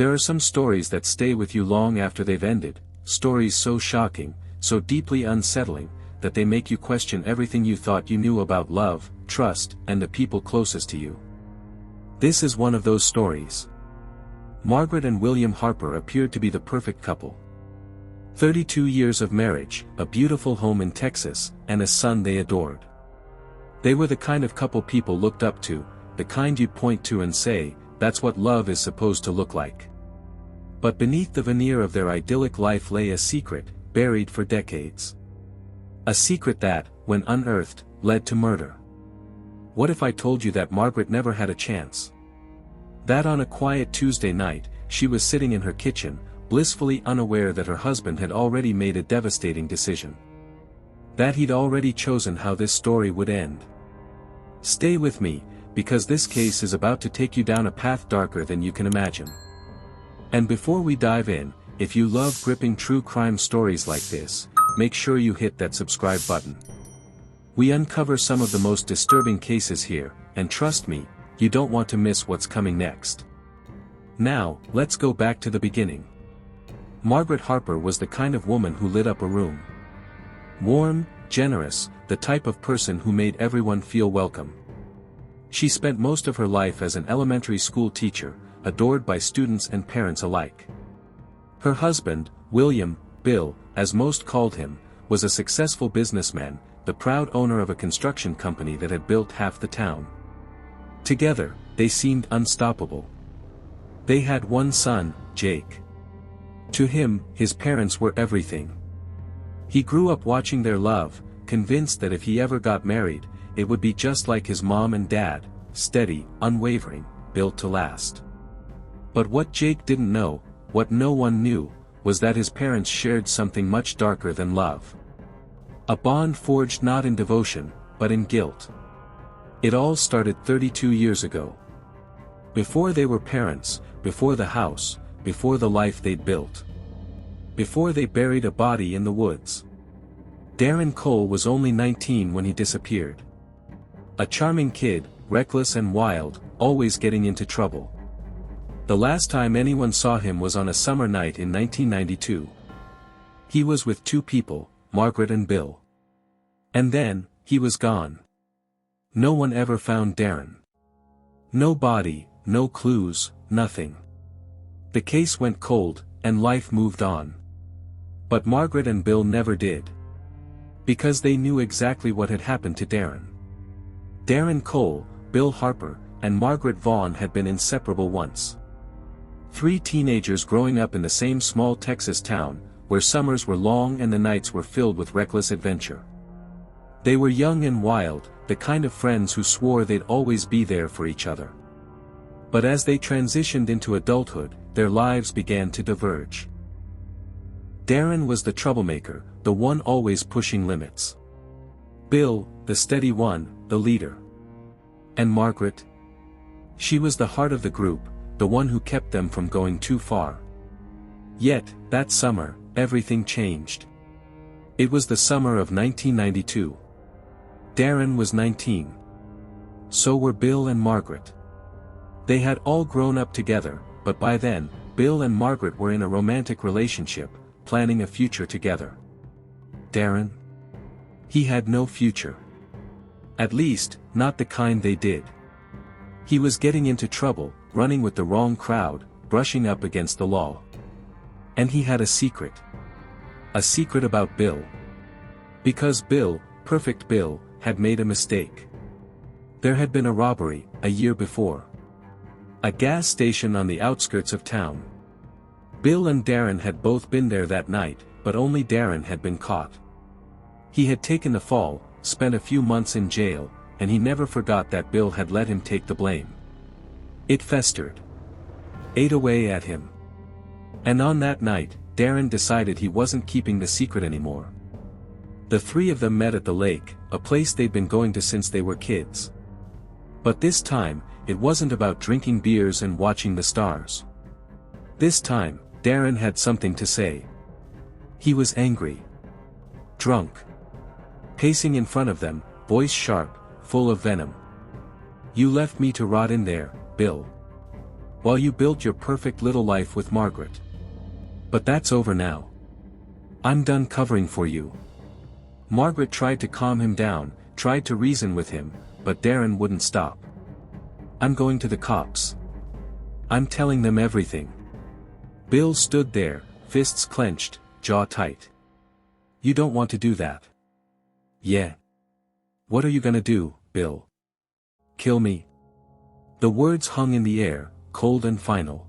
There are some stories that stay with you long after they've ended, stories so shocking, so deeply unsettling, that they make you question everything you thought you knew about love, trust, and the people closest to you. This is one of those stories. Margaret and William Harper appeared to be the perfect couple. 32 years of marriage, a beautiful home in Texas, and a son they adored. They were the kind of couple people looked up to, the kind you'd point to and say, that's what love is supposed to look like. But beneath the veneer of their idyllic life lay a secret, buried for decades. A secret that, when unearthed, led to murder. What if I told you that Margaret never had a chance? That on a quiet Tuesday night, she was sitting in her kitchen, blissfully unaware that her husband had already made a devastating decision. That he'd already chosen how this story would end. Stay with me, because this case is about to take you down a path darker than you can imagine. And before we dive in, if you love gripping true crime stories like this, make sure you hit that subscribe button. We uncover some of the most disturbing cases here, and trust me, you don't want to miss what's coming next. Now, let's go back to the beginning. Margaret Harper was the kind of woman who lit up a room. Warm, generous, the type of person who made everyone feel welcome. She spent most of her life as an elementary school teacher, adored by students and parents alike. Her husband, William, Bill, as most called him, was a successful businessman, the proud owner of a construction company that had built half the town. Together, they seemed unstoppable. They had one son, Jake. To him, his parents were everything. He grew up watching their love, convinced that if he ever got married, it would be just like his mom and dad, steady, unwavering, built to last. But what Jake didn't know, what no one knew, was that his parents shared something much darker than love. A bond forged not in devotion, but in guilt. It all started 32 years ago. Before they were parents, before the house, before the life they'd built. Before they buried a body in the woods. Darren Cole was only 19 when he disappeared. A charming kid, reckless and wild, always getting into trouble. The last time anyone saw him was on a summer night in 1992. He was with two people, Margaret and Bill. And then, he was gone. No one ever found Darren. No body, no clues, nothing. The case went cold, and life moved on. But Margaret and Bill never did. Because they knew exactly what had happened to Darren. Darren Cole, Bill Harper, and Margaret Vaughn had been inseparable once. Three teenagers growing up in the same small Texas town, where summers were long and the nights were filled with reckless adventure. They were young and wild, the kind of friends who swore they'd always be there for each other. But as they transitioned into adulthood, their lives began to diverge. Darren was the troublemaker, the one always pushing limits. Bill, the steady one, the leader. And Margaret? She was the heart of the group, the one who kept them from going too far. Yet, that summer, everything changed. It was the summer of 1992. Darren was 19. So were Bill and Margaret. They had all grown up together, but by then, Bill and Margaret were in a romantic relationship, planning a future together. Darren? He had no future. At least, not the kind they did. He was getting into trouble, running with the wrong crowd, brushing up against the law. And he had a secret. A secret about Bill. Because Bill, perfect Bill, had made a mistake. There had been a robbery, a year before. A gas station on the outskirts of town. Bill and Darren had both been there that night, but only Darren had been caught. He had taken the fall, spent a few months in jail, and he never forgot that Bill had let him take the blame. It festered. Ate away at him. And on that night, Darren decided he wasn't keeping the secret anymore. The three of them met at the lake, a place they'd been going to since they were kids. But this time, it wasn't about drinking beers and watching the stars. This time, Darren had something to say. He was angry. Drunk. Pacing in front of them, voice sharp, full of venom. "You left me to rot in there, Bill. while you built your perfect little life with Margaret. But that's over now. I'm done covering for you. Margaret tried to calm him down, tried to reason with him, but Darren wouldn't stop. I'm going to the cops. I'm telling them everything. Bill stood there, fists clenched, jaw tight. You don't want to do that. Yeah. What are you gonna do, Bill? Kill me? The words hung in the air, cold and final.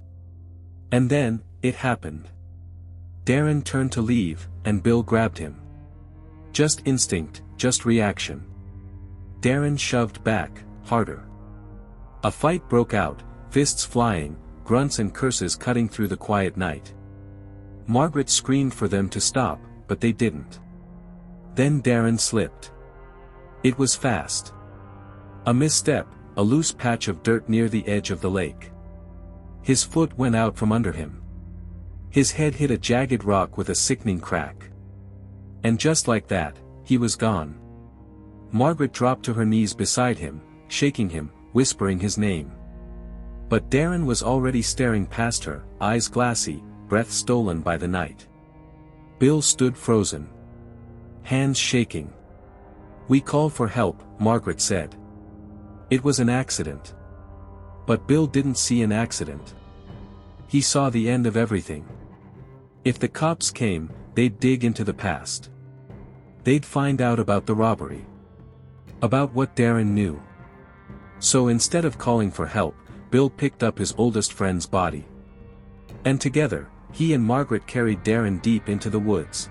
And then, it happened. Darren turned to leave, and Bill grabbed him. Just instinct, just reaction. Darren shoved back, harder. A fight broke out, fists flying, grunts and curses cutting through the quiet night. Margaret screamed for them to stop, but they didn't. Then Darren slipped. It was fast. A misstep, a loose patch of dirt near the edge of the lake. His foot went out from under him. His head hit a jagged rock with a sickening crack. And just like that, he was gone. Margaret dropped to her knees beside him, shaking him, whispering his name. But Darren was already staring past her, eyes glassy, breath stolen by the night. Bill stood frozen. Hands shaking. We called for help, Margaret said. It was an accident. But Bill didn't see an accident. He saw the end of everything. If the cops came, they'd dig into the past. They'd find out about the robbery. About what Darren knew. So instead of calling for help, Bill picked up his oldest friend's body. And together, he and Margaret carried Darren deep into the woods.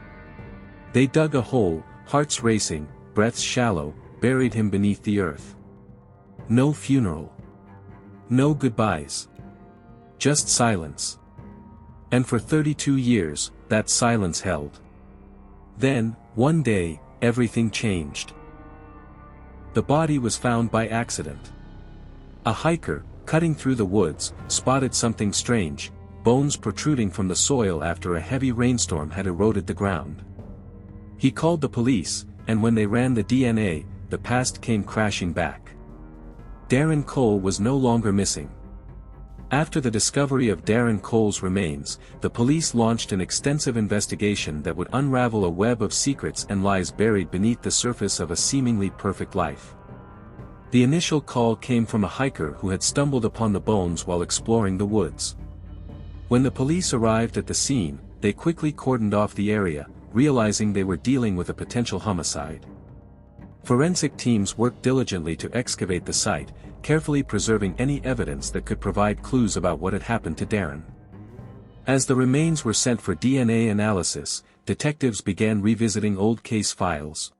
They dug a hole, hearts racing, breaths shallow, buried him beneath the earth. No funeral. No goodbyes. Just silence. And for 32 years, that silence held. Then, one day, everything changed. The body was found by accident. A hiker, cutting through the woods, spotted something strange, bones protruding from the soil after a heavy rainstorm had eroded the ground. He called the police, and when they ran the DNA, the past came crashing back. Darren Cole was no longer missing. After the discovery of Darren Cole's remains, the police launched an extensive investigation that would unravel a web of secrets and lies buried beneath the surface of a seemingly perfect life. The initial call came from a hiker who had stumbled upon the bones while exploring the woods. When the police arrived at the scene, they quickly cordoned off the area, realizing they were dealing with a potential homicide. Forensic teams worked diligently to excavate the site, carefully preserving any evidence that could provide clues about what had happened to Darren. As the remains were sent for DNA analysis, detectives began revisiting old case files.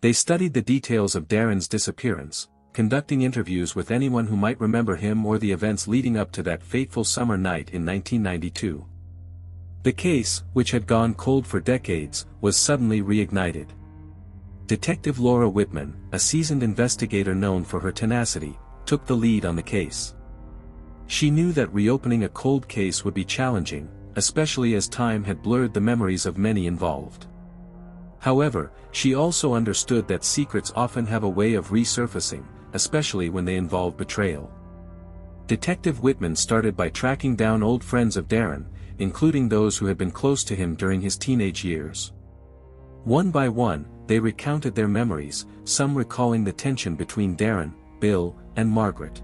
They studied the details of Darren's disappearance, conducting interviews with anyone who might remember him or the events leading up to that fateful summer night in 1992. The case, which had gone cold for decades, was suddenly reignited. Detective Laura Whitman, a seasoned investigator known for her tenacity, took the lead on the case. She knew that reopening a cold case would be challenging, especially as time had blurred the memories of many involved. However, she also understood that secrets often have a way of resurfacing, especially when they involve betrayal. Detective Whitman started by tracking down old friends of Darren, including those who had been close to him during his teenage years. One by one, they recounted their memories, some recalling the tension between Darren, Bill, and Margaret.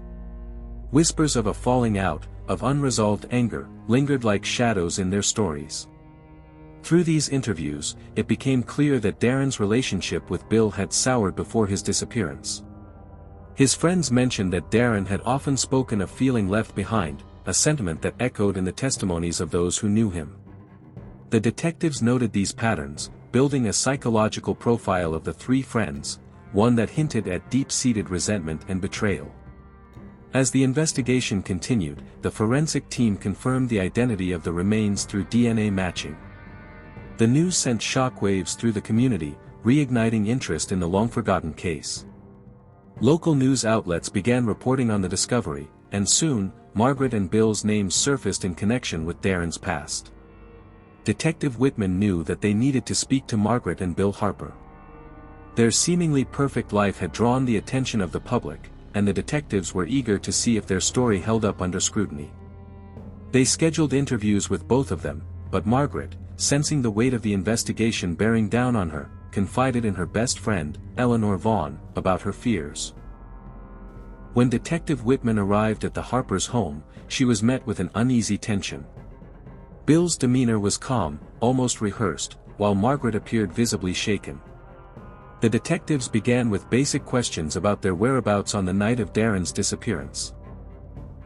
Whispers of a falling out, of unresolved anger, lingered like shadows in their stories. Through these interviews, it became clear that Darren's relationship with Bill had soured before his disappearance. His friends mentioned that Darren had often spoken of feeling left behind, a sentiment that echoed in the testimonies of those who knew him. The detectives noted these patterns, building a psychological profile of the three friends, one that hinted at deep-seated resentment and betrayal. As the investigation continued, the forensic team confirmed the identity of the remains through DNA matching. The news sent shockwaves through the community, reigniting interest in the long-forgotten case. Local news outlets began reporting on the discovery, and soon, Margaret and Bill's names surfaced in connection with Darren's past. Detective Whitman knew that they needed to speak to Margaret and Bill Harper. Their seemingly perfect life had drawn the attention of the public, and the detectives were eager to see if their story held up under scrutiny. They scheduled interviews with both of them, but Margaret, sensing the weight of the investigation bearing down on her, confided in her best friend, Eleanor Vaughn, about her fears. When Detective Whitman arrived at the Harpers' home, she was met with an uneasy tension. Bill's demeanor was calm, almost rehearsed, while Margaret appeared visibly shaken. The detectives began with basic questions about their whereabouts on the night of Darren's disappearance.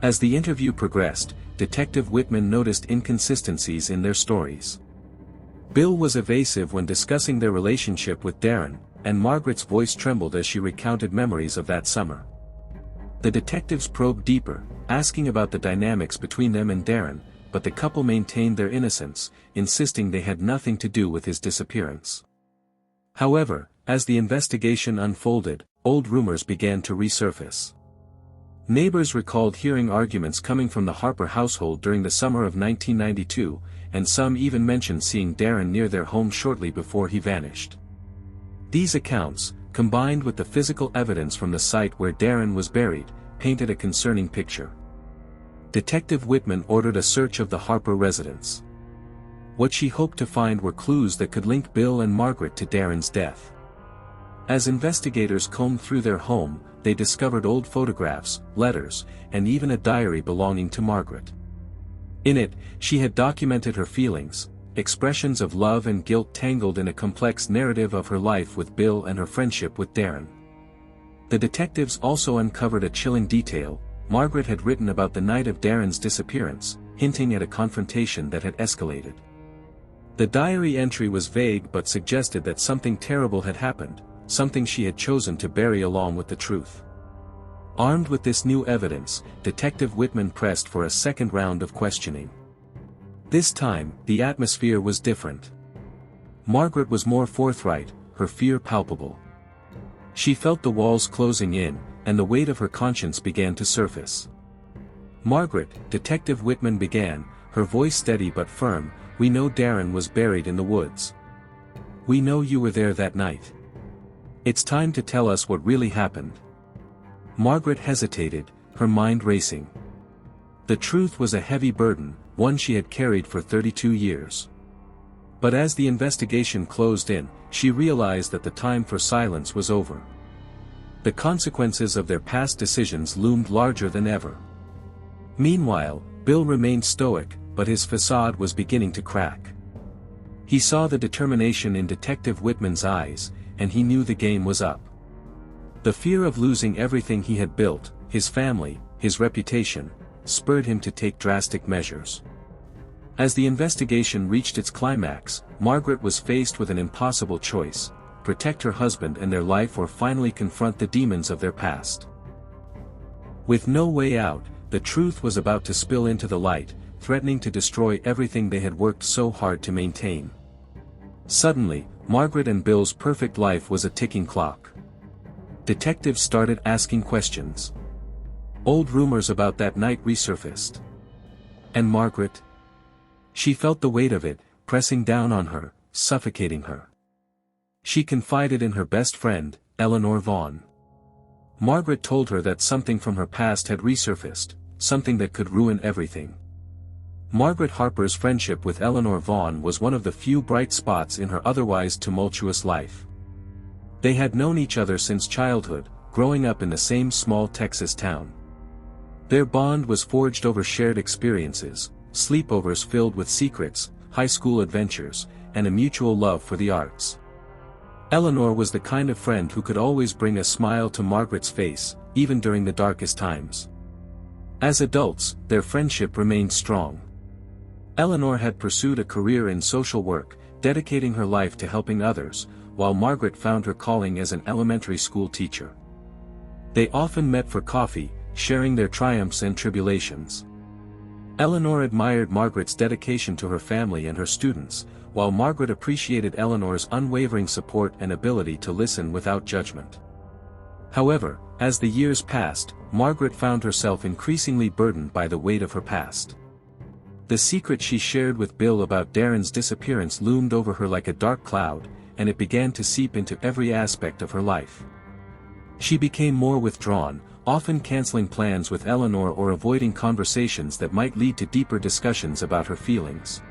As the interview progressed, Detective Whitman noticed inconsistencies in their stories. Bill was evasive when discussing their relationship with Darren, and Margaret's voice trembled as she recounted memories of that summer. The detectives probed deeper, asking about the dynamics between them and Darren, but the couple maintained their innocence, insisting they had nothing to do with his disappearance. However, as the investigation unfolded, old rumors began to resurface. Neighbors recalled hearing arguments coming from the Harper household during the summer of 1992, and some even mentioned seeing Darren near their home shortly before he vanished. These accounts, combined with the physical evidence from the site where Darren was buried, painted a concerning picture. Detective Whitman ordered a search of the Harper residence. What she hoped to find were clues that could link Bill and Margaret to Darren's death. As investigators combed through their home, they discovered old photographs, letters, and even a diary belonging to Margaret. In it, she had documented her feelings, expressions of love and guilt tangled in a complex narrative of her life with Bill and her friendship with Darren. The detectives also uncovered a chilling detail: Margaret had written about the night of Darren's disappearance, hinting at a confrontation that had escalated. The diary entry was vague but suggested that something terrible had happened, something she had chosen to bury along with the truth. Armed with this new evidence, Detective Whitman pressed for a second round of questioning. This time, the atmosphere was different. Margaret was more forthright, her fear palpable. She felt the walls closing in, and the weight of her conscience began to surface. "Margaret," Detective Whitman began, her voice steady but firm, "we know Darren was buried in the woods. We know you were there that night. It's time to tell us what really happened." Margaret hesitated, her mind racing. The truth was a heavy burden, one she had carried for 32 years. But as the investigation closed in, she realized that the time for silence was over. The consequences of their past decisions loomed larger than ever. Meanwhile, Bill remained stoic, but his facade was beginning to crack. He saw the determination in Detective Whitman's eyes, and he knew the game was up. The fear of losing everything he had built, his family, his reputation, spurred him to take drastic measures. As the investigation reached its climax, Margaret was faced with an impossible choice: protect her husband and their life or finally confront the demons of their past. With no way out, the truth was about to spill into the light, threatening to destroy everything they had worked so hard to maintain. Suddenly, Margaret and Bill's perfect life was a ticking clock. Detectives started asking questions. Old rumors about that night resurfaced. And Margaret? She felt the weight of it, pressing down on her, suffocating her. She confided in her best friend, Eleanor Vaughn. Margaret told her that something from her past had resurfaced, something that could ruin everything. Margaret Harper's friendship with Eleanor Vaughn was one of the few bright spots in her otherwise tumultuous life. They had known each other since childhood, growing up in the same small Texas town. Their bond was forged over shared experiences, sleepovers filled with secrets, high school adventures, and a mutual love for the arts. Eleanor was the kind of friend who could always bring a smile to Margaret's face, even during the darkest times. As adults, their friendship remained strong. Eleanor had pursued a career in social work, dedicating her life to helping others, while Margaret found her calling as an elementary school teacher. They often met for coffee, sharing their triumphs and tribulations. Eleanor admired Margaret's dedication to her family and her students, while Margaret appreciated Eleanor's unwavering support and ability to listen without judgment. However, as the years passed, Margaret found herself increasingly burdened by the weight of her past. The secret she shared with Bill about Darren's disappearance loomed over her like a dark cloud, and it began to seep into every aspect of her life. She became more withdrawn, often canceling plans with Eleanor or avoiding conversations that might lead to deeper discussions about her feelings.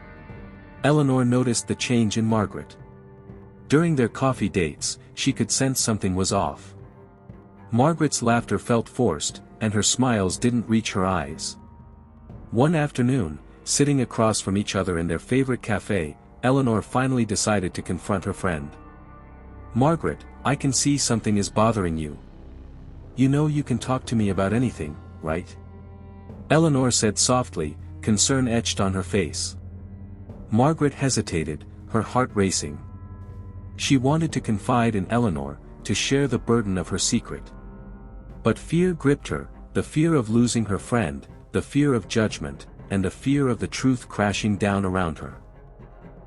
Eleanor noticed the change in Margaret. During their coffee dates, she could sense something was off. Margaret's laughter felt forced, and her smiles didn't reach her eyes. One afternoon, sitting across from each other in their favorite cafe, Eleanor finally decided to confront her friend. "Margaret, I can see something is bothering you. You know you can talk to me about anything, right?" Eleanor said softly, concern etched on her face. Margaret hesitated, her heart racing. She wanted to confide in Eleanor, to share the burden of her secret. But fear gripped her, the fear of losing her friend, the fear of judgment, and the fear of the truth crashing down around her.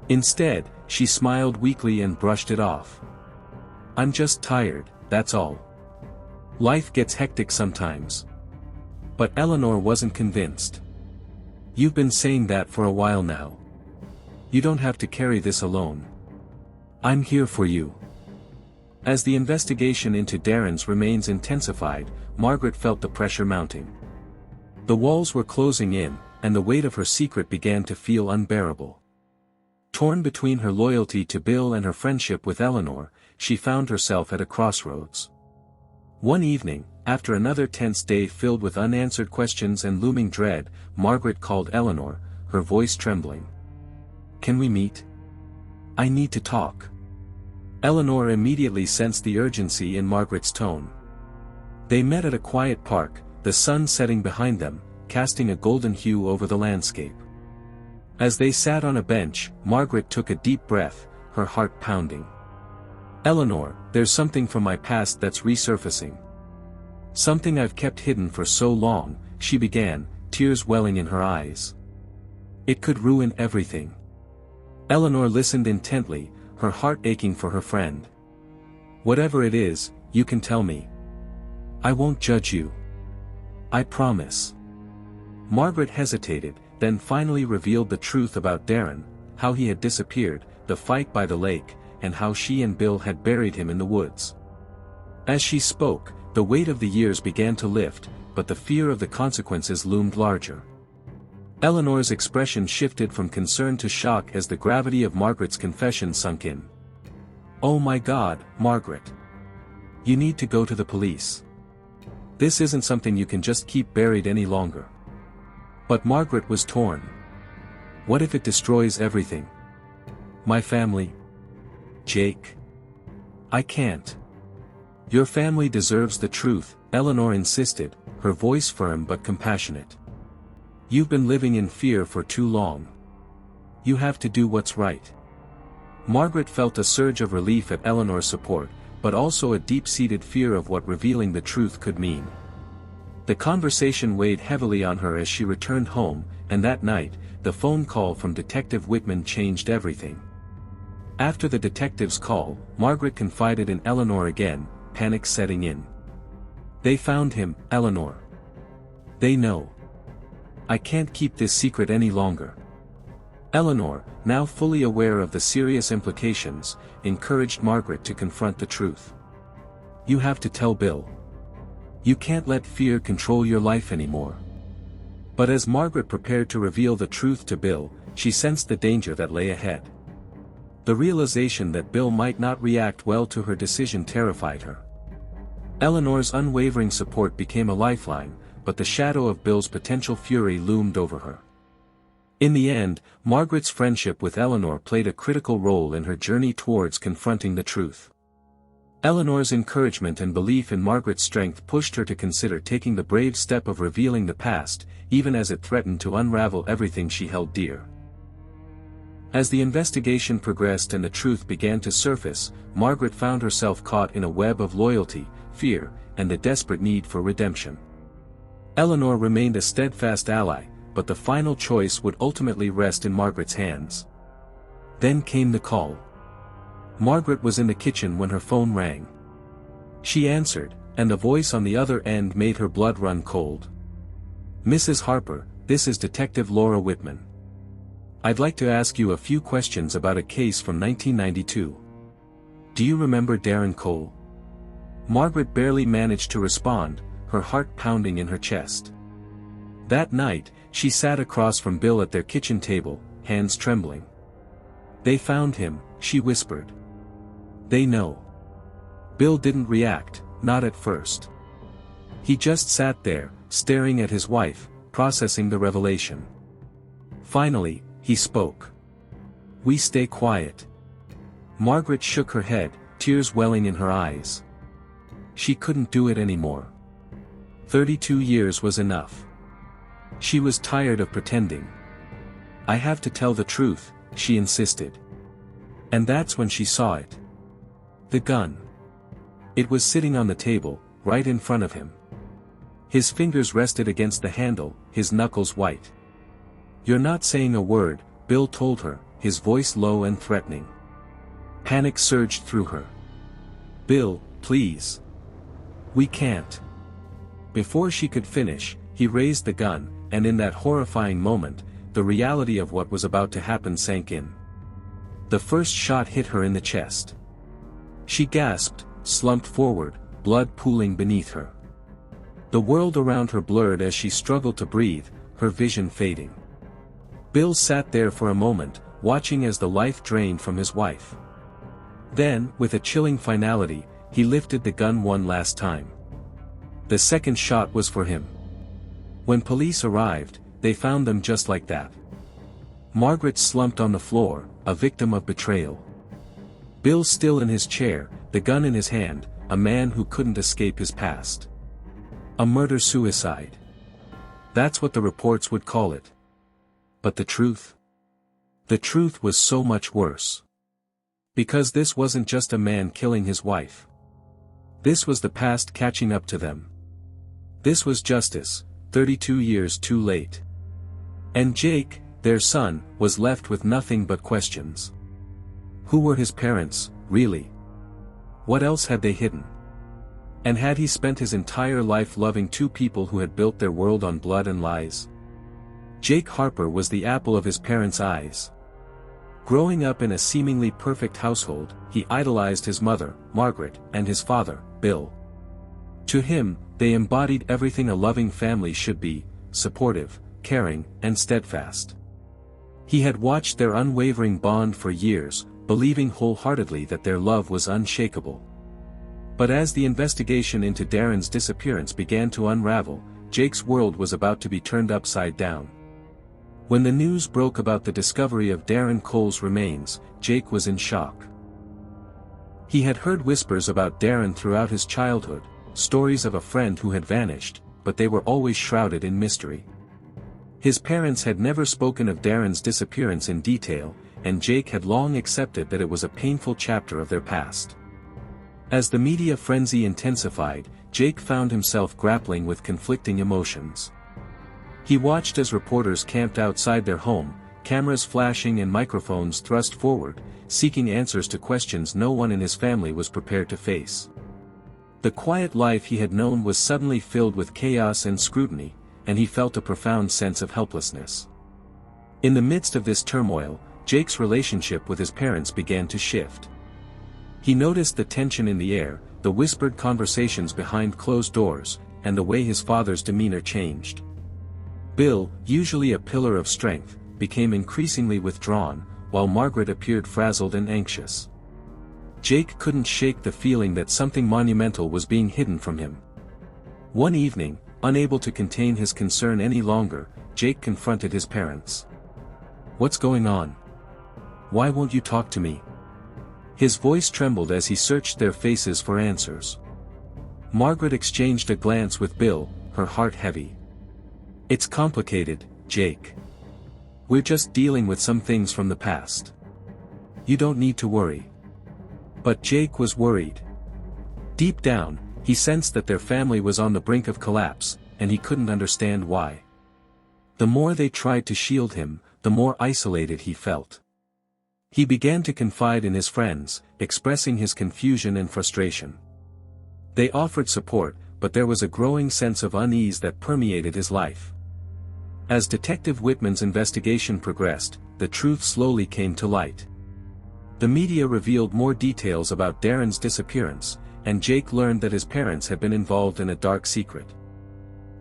Instead, she smiled weakly and brushed it off. "I'm just tired, that's all. Life gets hectic sometimes." But Eleanor wasn't convinced. "You've been saying that for a while now. You don't have to carry this alone. I'm here for you." As the investigation into Darren's remains intensified, Margaret felt the pressure mounting. The walls were closing in, and the weight of her secret began to feel unbearable. Torn between her loyalty to Bill and her friendship with Eleanor, she found herself at a crossroads. One evening, after another tense day filled with unanswered questions and looming dread, Margaret called Eleanor, her voice trembling. "Can we meet? I need to talk." Eleanor immediately sensed the urgency in Margaret's tone. They met at a quiet park, the sun setting behind them, casting a golden hue over the landscape. As they sat on a bench, Margaret took a deep breath, her heart pounding. "Eleanor, there's something from my past that's resurfacing. Something I've kept hidden for so long," she began, tears welling in her eyes. "It could ruin everything." Eleanor listened intently, her heart aching for her friend. "Whatever it is, you can tell me. I won't judge you. I promise." Margaret hesitated, then finally revealed the truth about Darren, how he had disappeared, the fight by the lake, and how she and Bill had buried him in the woods. As she spoke, the weight of the years began to lift, but the fear of the consequences loomed larger. Eleanor's expression shifted from concern to shock as the gravity of Margaret's confession sunk in. "Oh my God, Margaret. You need to go to the police. This isn't something you can just keep buried any longer." But Margaret was torn. "What if it destroys everything? My family? Jake? I can't." "Your family deserves the truth," Eleanor insisted, her voice firm but compassionate. "You've been living in fear for too long. You have to do what's right." Margaret felt a surge of relief at Eleanor's support, but also a deep-seated fear of what revealing the truth could mean. The conversation weighed heavily on her as she returned home, and that night, the phone call from Detective Whitman changed everything. After the detective's call, Margaret confided in Eleanor again, panic setting in. "They found him, Eleanor. They know. I can't keep this secret any longer." Eleanor, now fully aware of the serious implications, encouraged Margaret to confront the truth. "You have to tell Bill. You can't let fear control your life anymore." But as Margaret prepared to reveal the truth to Bill, she sensed the danger that lay ahead. The realization that Bill might not react well to her decision terrified her. Eleanor's unwavering support became a lifeline, but the shadow of Bill's potential fury loomed over her. In the end, Margaret's friendship with Eleanor played a critical role in her journey towards confronting the truth. Eleanor's encouragement and belief in Margaret's strength pushed her to consider taking the brave step of revealing the past, even as it threatened to unravel everything she held dear. As the investigation progressed and the truth began to surface, Margaret found herself caught in a web of loyalty, fear, and the desperate need for redemption. Eleanor remained a steadfast ally, but the final choice would ultimately rest in Margaret's hands. Then came the call. Margaret was in the kitchen when her phone rang. She answered, and the voice on the other end made her blood run cold. "Mrs. Harper, this is Detective Laura Whitman. I'd like to ask you a few questions about a case from 1992. Do you remember Darren Cole?" Margaret barely managed to respond, her heart pounding in her chest. That night, she sat across from Bill at their kitchen table, hands trembling. "They found him," she whispered. "They know." Bill didn't react, not at first. He just sat there, staring at his wife, processing the revelation. Finally, he spoke. "We stay quiet." Margaret shook her head, tears welling in her eyes. She couldn't do it anymore. 32 years was enough. She was tired of pretending. "I have to tell the truth," she insisted. And that's when she saw it. The gun. It was sitting on the table, right in front of him. His fingers rested against the handle, his knuckles white. "You're not saying a word," Bill told her, his voice low and threatening. Panic surged through her. "Bill, please. We can't." Before she could finish, he raised the gun, and in that horrifying moment, the reality of what was about to happen sank in. The first shot hit her in the chest. She gasped, slumped forward, blood pooling beneath her. The world around her blurred as she struggled to breathe, her vision fading. Bill sat there for a moment, watching as the life drained from his wife. Then, with a chilling finality, he lifted the gun one last time. The second shot was for him. When police arrived, they found them just like that. Margaret slumped on the floor, a victim of betrayal. Bill still in his chair, the gun in his hand, a man who couldn't escape his past. A murder-suicide. That's what the reports would call it. But the truth? The truth was so much worse. Because this wasn't just a man killing his wife. This was the past catching up to them. This was justice, 32 years too late. And Jake, their son, was left with nothing but questions. Who were his parents, really? What else had they hidden? And had he spent his entire life loving two people who had built their world on blood and lies? Jake Harper was the apple of his parents' eyes. Growing up in a seemingly perfect household, he idolized his mother, Margaret, and his father, Bill. To him, they embodied everything a loving family should be: supportive, caring, and steadfast. He had watched their unwavering bond for years, believing wholeheartedly that their love was unshakable. But as the investigation into Darren's disappearance began to unravel, Jake's world was about to be turned upside down. When the news broke about the discovery of Darren Cole's remains, Jake was in shock. He had heard whispers about Darren throughout his childhood, stories of a friend who had vanished, but they were always shrouded in mystery. His parents had never spoken of Darren's disappearance in detail, and Jake had long accepted that it was a painful chapter of their past. As the media frenzy intensified, Jake found himself grappling with conflicting emotions. He watched as reporters camped outside their home, cameras flashing and microphones thrust forward, seeking answers to questions no one in his family was prepared to face. The quiet life he had known was suddenly filled with chaos and scrutiny, and he felt a profound sense of helplessness. In the midst of this turmoil, Jake's relationship with his parents began to shift. He noticed the tension in the air, the whispered conversations behind closed doors, and the way his father's demeanor changed. Bill, usually a pillar of strength, became increasingly withdrawn, while Margaret appeared frazzled and anxious. Jake couldn't shake the feeling that something monumental was being hidden from him. One evening, unable to contain his concern any longer, Jake confronted his parents. "What's going on? Why won't you talk to me?" His voice trembled as he searched their faces for answers. Margaret exchanged a glance with Bill, her heart heavy. "It's complicated, Jake. We're just dealing with some things from the past. You don't need to worry." But Jake was worried. Deep down, he sensed that their family was on the brink of collapse, and he couldn't understand why. The more they tried to shield him, the more isolated he felt. He began to confide in his friends, expressing his confusion and frustration. They offered support, but there was a growing sense of unease that permeated his life. As Detective Whitman's investigation progressed, the truth slowly came to light. The media revealed more details about Darren's disappearance, and Jake learned that his parents had been involved in a dark secret.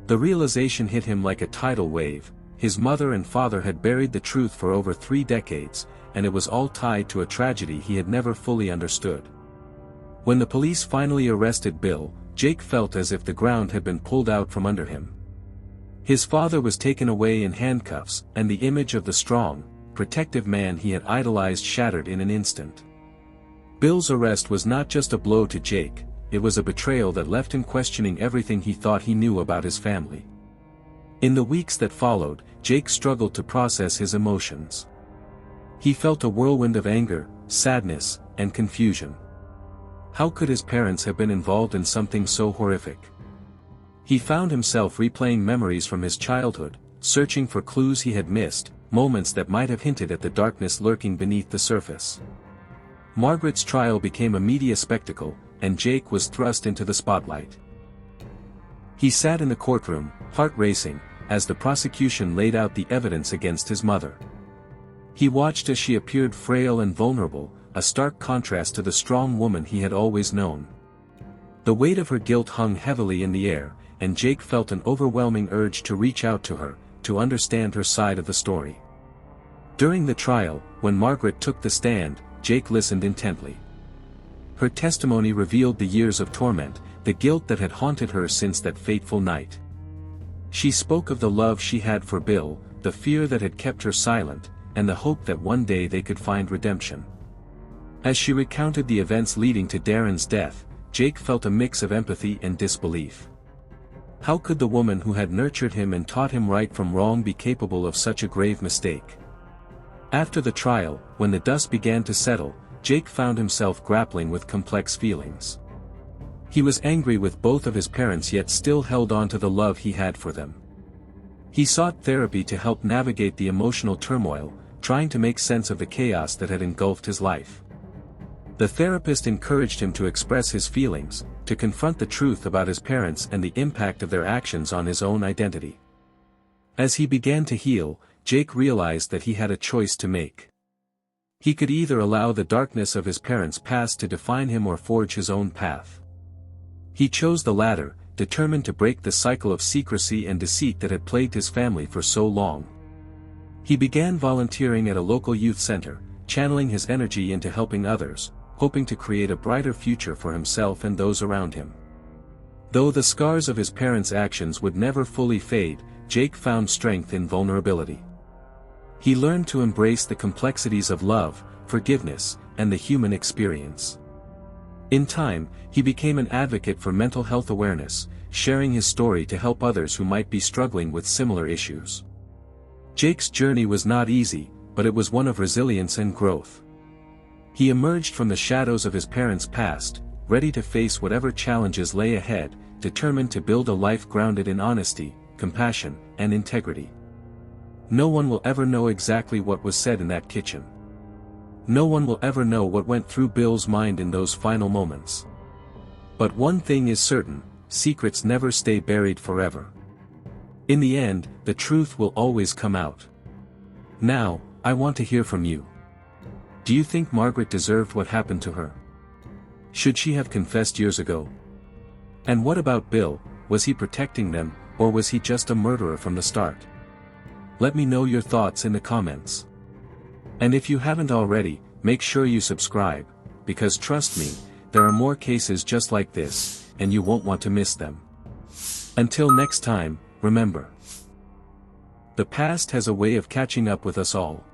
The realization hit him like a tidal wave. His mother and father had buried the truth for over 3 decades, and it was all tied to a tragedy he had never fully understood. When the police finally arrested Bill, Jake felt as if the ground had been pulled out from under him. His father was taken away in handcuffs, and the image of the strong, protective man he had idolized shattered in an instant. Bill's arrest was not just a blow to Jake, it was a betrayal that left him questioning everything he thought he knew about his family. In the weeks that followed, Jake struggled to process his emotions. He felt a whirlwind of anger, sadness, and confusion. How could his parents have been involved in something so horrific? He found himself replaying memories from his childhood, searching for clues he had missed, moments that might have hinted at the darkness lurking beneath the surface. Margaret's trial became a media spectacle, and Jake was thrust into the spotlight. He sat in the courtroom, heart racing, as the prosecution laid out the evidence against his mother. He watched as she appeared frail and vulnerable, a stark contrast to the strong woman he had always known. The weight of her guilt hung heavily in the air, and Jake felt an overwhelming urge to reach out to her, to understand her side of the story. During the trial, when Margaret took the stand, Jake listened intently. Her testimony revealed the years of torment, the guilt that had haunted her since that fateful night. She spoke of the love she had for Bill, the fear that had kept her silent, and the hope that one day they could find redemption. As she recounted the events leading to Darren's death, Jake felt a mix of empathy and disbelief. How could the woman who had nurtured him and taught him right from wrong be capable of such a grave mistake? After the trial, when the dust began to settle, Jake found himself grappling with complex feelings. He was angry with both of his parents yet still held on to the love he had for them. He sought therapy to help navigate the emotional turmoil, trying to make sense of the chaos that had engulfed his life. The therapist encouraged him to express his feelings, to confront the truth about his parents and the impact of their actions on his own identity. As he began to heal, Jake realized that he had a choice to make. He could either allow the darkness of his parents' past to define him or forge his own path. He chose the latter, determined to break the cycle of secrecy and deceit that had plagued his family for so long. He began volunteering at a local youth center, channeling his energy into helping others, hoping to create a brighter future for himself and those around him. Though the scars of his parents' actions would never fully fade, Jake found strength in vulnerability. He learned to embrace the complexities of love, forgiveness, and the human experience. In time, he became an advocate for mental health awareness, sharing his story to help others who might be struggling with similar issues. Jake's journey was not easy, but it was one of resilience and growth. He emerged from the shadows of his parents' past, ready to face whatever challenges lay ahead, determined to build a life grounded in honesty, compassion, and integrity. No one will ever know exactly what was said in that kitchen. No one will ever know what went through Bill's mind in those final moments. But one thing is certain, secrets never stay buried forever. In the end, the truth will always come out. Now, I want to hear from you. Do you think Margaret deserved what happened to her? Should she have confessed years ago? And what about Bill, was he protecting them, or was he just a murderer from the start? Let me know your thoughts in the comments. And if you haven't already, make sure you subscribe, because trust me, there are more cases just like this, and you won't want to miss them. Until next time, remember, the past has a way of catching up with us all.